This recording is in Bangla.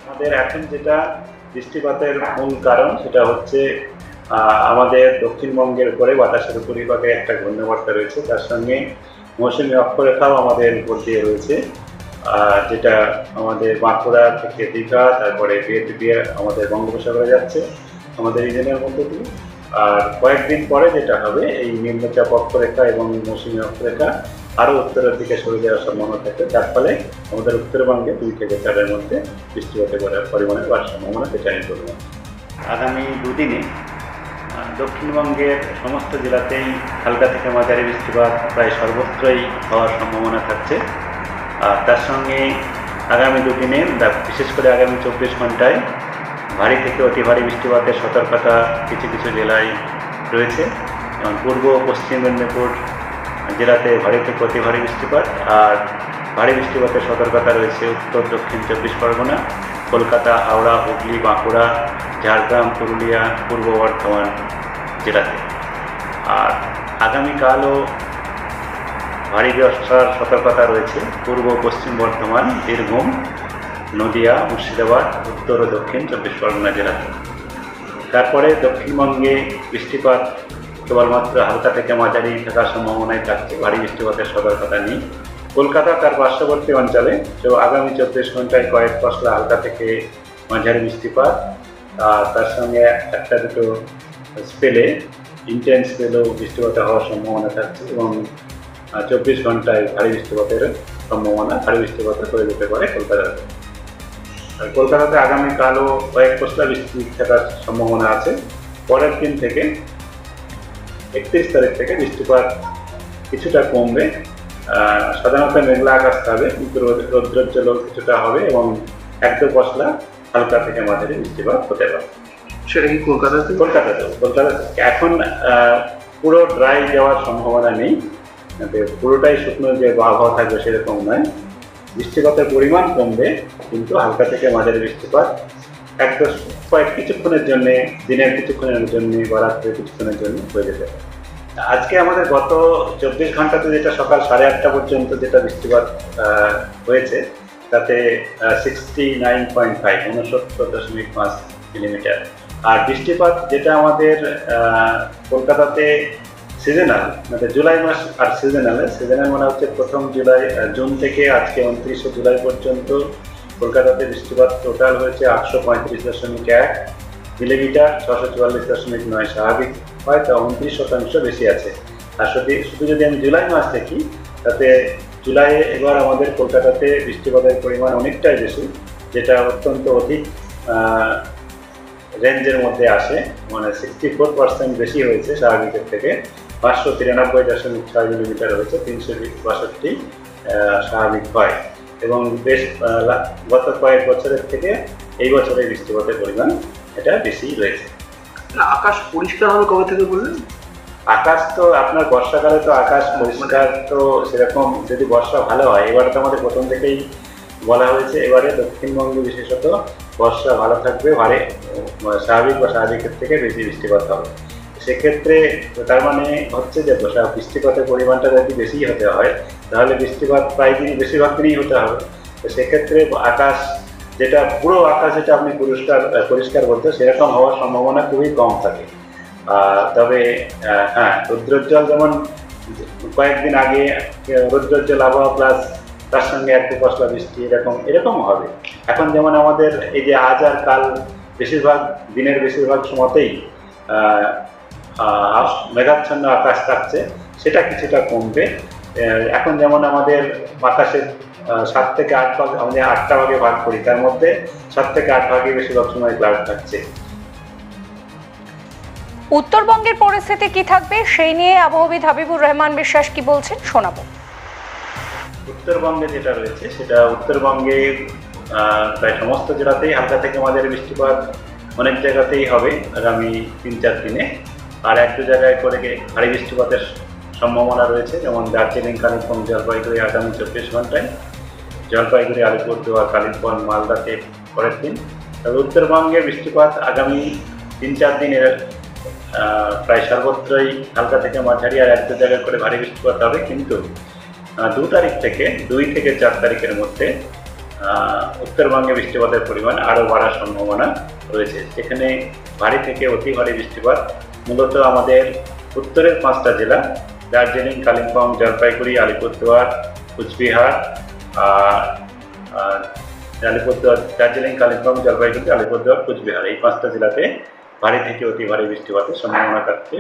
আমাদের এখন যেটা বৃষ্টিপাতের মূল কারণ সেটা হচ্ছে আমাদের দক্ষিণবঙ্গের উপরে বাতাসের উপরিভাগে একটা ঘূর্ণাবর্ত রয়েছে, তার সঙ্গে মৌসুমী অক্ষরেখাও আমাদের উপর দিয়ে রয়েছে, যেটা আমাদের বাঁকুড়া থেকে দীঘা, তারপরে দিয়ে আমাদের বঙ্গোপসাগরে যাচ্ছে আমাদের রিজনের মধ্যে দিয়ে। আর কয়েকদিন পরে যেটা হবে, এই নিম্নচাপ অক্ষরেখা এবং মৌসুমী অক্ষরেখা আরও উত্তরের দিকে সরে যাওয়ার সম্ভাবনা থাকে, যার ফলে আমাদের উত্তরবঙ্গে 2 থেকে 4-এর মধ্যে বৃষ্টিপাতের পরিমাণে বাড়ার সম্ভাবনা পেটানি পরিমাণ। আগামী দুদিনে দক্ষিণবঙ্গের সমস্ত জেলাতেই হালকা থেকে মাঝারি বৃষ্টিপাত প্রায় সর্বত্রই হওয়ার সম্ভাবনা থাকছে। আর তার সঙ্গে আগামী দুদিনে বিশেষ করে আগামী 24 ঘন্টায় ভারী থেকে অতি ভারী বৃষ্টিপাতের সতর্কতা কিছু কিছু জেলায় রয়েছে, যেমন পূর্ব পশ্চিম মেদিনীপুর জেলাতে ভারী থেকে অতি ভারী বৃষ্টিপাত, আর ভারী বৃষ্টিপাতের সতর্কতা রয়েছে উত্তর দক্ষিণ 24 পরগনা, কলকাতা, হাওড়া, হুগলি, বাঁকুড়া, ঝাড়গ্রাম, পুরুলিয়া, পূর্ব বর্ধমান জেলাতে। আর আগামীকালও ভারী বর্ষার সতর্কতা রয়েছে পূর্ব পশ্চিম বর্ধমান, বীরভূম, নদিয়া, মুর্শিদাবাদ, উত্তর ও দক্ষিণ 24 পরগনা জেলাতে। তারপরে দক্ষিণবঙ্গে বৃষ্টিপাত কেবলমাত্র হালকা থেকে মাঝারি থাকার সম্ভাবনায় থাকছে, ভারী বৃষ্টিপাতের সতর্কতা নেই। কলকাতা তার পার্শ্ববর্তী অঞ্চলে আগামী 24 ঘন্টায় কয়েক পশলা হালকা থেকে মাঝারি বৃষ্টিপাত, তার সঙ্গে একটা দুটো স্পেলে ইন্টেন্স স্পেলেও বৃষ্টিপাত হওয়ার সম্ভাবনা থাকছে, এবং 24 ঘন্টায় ভারী বৃষ্টিপাতের সম্ভাবনা, ভারী বৃষ্টিপাত হয়ে যেতে পারে কলকাতাতে। আর কলকাতাতে আগামীকালও কয়েক পশলা বৃষ্টি থাকার সম্ভাবনা আছে। পরের দিন থেকে 31 তারিখ থেকে বৃষ্টিপাত কিছুটা কমবে, সাধারণত মেঘলা আকাশ থাকবে, কিন্তু রৌদ্রোজ্জ্বল কিছুটা হবে, এবং 1-2 পশলা হালকা থেকে মাঝারি বৃষ্টিপাত হতে পারে। সেটা কি কলকাতাতে? কলকাতাতে এখন পুরো ড্রাই যাওয়ার সম্ভাবনা নেই, পুরোটাই শুকনো যে আবহাওয়া থাকবে সেরকম নয়। বৃষ্টিপাতের পরিমাণ কমবে, কিন্তু হালকা থেকে মাঝারি বৃষ্টিপাত কিছুক্ষণের জন্য, দিনের কিছুক্ষণের জন্য বা রাত্রের কিছুক্ষণের জন্য হয়ে যেতে পারে। আজকে আমাদের গত 24 ঘন্টাতে যেটা সকাল 8:30 পর্যন্ত যেটা বৃষ্টিপাত হয়েছে, তাতে 69.5 মিলিমিটার। আর বৃষ্টিপাত যেটা আমাদের কলকাতাতে সিজনাল, মানে জুলাই মাস আর সিজনাল মানে হচ্ছে প্রথম জুন থেকে আজকে 29 জুলাই পর্যন্ত কলকাতাতে বৃষ্টিপাত টোটাল হয়েছে 835.1 মিলিমিটার, 644.9 স্বাভাবিক হয়, তা 29% বেশি আছে। আর শুধু যদি আমি জুলাই মাস দেখি, তাতে জুলাইয়ে এবার আমাদের কলকাতাতে বৃষ্টিপাতের পরিমাণ অনেকটাই বেশি, যেটা অত্যন্ত অধিক রেঞ্জের মধ্যে আসে, মানে 64% বেশি হয়েছে স্বাভাবিকের থেকে। 593.6 মিলিমিটার হয়েছে, 362 স্বাভাবিক হয়, এবং বেশ গত কয়েক বছরের থেকে এই বছরের বৃষ্টিপাতের পরিমাণ এটা বেশি রয়েছে। আকাশ পরিষ্কার হবে কবে থেকে বললেন? আকাশ তো আপনার বর্ষাকালে তো আকাশ পরিষ্কার, তো সেরকম যদি বর্ষা ভালো হয়, এবারে তো আমাদের প্রথম থেকেই বলা হয়েছে এবারে দক্ষিণবঙ্গে বিশেষত বর্ষা ভালো থাকবে, স্বাভাবিক বা স্বাভাবিকের থেকে বেশি বৃষ্টিপাত হবে। সেক্ষেত্রে তার মানে হচ্ছে যে বৃষ্টিপাতের পরিমাণটা যদি বেশি হতে হয়, তাহলে বৃষ্টিপাত প্রায় দিনই বেশিরভাগ দিনই হতে হবে। তো সেক্ষেত্রে আকাশ যেটা পুরো আকাশ যেটা আপনি পরিষ্কার বলতে, সেরকম হওয়ার সম্ভাবনা খুবই কম থাকে। তবে হ্যাঁ, রৌদ্রোজ্জ্বল যেমন কয়েকদিন আগে রৌদ্রোজ্জ্বল আবহাওয়া প্লাস তার সঙ্গে 1-2 পশলা বৃষ্টি এরকম হবে। এখন যেমন আমাদের এই যে আজ আর কাল দিনের বেশিরভাগ সময়তেই মেঘাচ্ছন্ন আকাশ থাকছে, সেটা কিছুটা কমবে। এখন যেমন আমাদের আকাশের 7 থেকে 8 ভাগ, আমাদের 8টা ভাগে ভাগ করি, তার মধ্যে 7 থেকে 8 ভাগে বেশিরভাগ সময় ক্লাউড থাকছে। উত্তরবঙ্গের পরিস্থিতি কি থাকবে সেই নিয়ে আবহাওয়াবিদ হাবিবুর রহমান বিশ্বাস কি বলছেন শোনাবো। উত্তরবঙ্গে যেটা রয়েছে, সেটা উত্তরবঙ্গে প্রায় সমস্ত জেলাতেই হালকা থেকে মাঝারি বৃষ্টিপাত অনেক জায়গাতেই হবে আগামী 3-4 দিনে। আর 1-2 জায়গায় করে ভারী বৃষ্টিপাতের সম্ভাবনা রয়েছে, যেমন দার্জিলিং, কালিম্পং, জলপাইগুড়ি আগামী 24 ঘন্টায়, জলপাইগুড়ি, আলিপুরদুয়ার, কালিম্পং, মালদাতে পরের দিন। তবে উত্তরবঙ্গে বৃষ্টিপাত আগামী 3-4 দিনের প্রায় সর্বত্রই হালকা থেকে মাঝারি, আর 1-2 জায়গায় করে ভারী বৃষ্টিপাত হবে। কিন্তু 2 থেকে 4 তারিখের মধ্যে উত্তরবঙ্গে বৃষ্টিপাতের পরিমাণ আরও বাড়ার সম্ভাবনা রয়েছে। সেখানে ভারী থেকে অতি ভারী বৃষ্টিপাত মূলত আমাদের উত্তরের 5টা জেলা দার্জিলিং, কালিম্পং, জলপাইগুড়ি, আলিপুরদুয়ার, কুচবিহার, দার্জিলিং, কালিম্পং, জলপাইগুড়ি, আলিপুরদুয়ার, কুচবিহার এই 5টা জেলাতে ভারী থেকে অতি ভারী বৃষ্টিপাতের সম্ভাবনা থাকছে।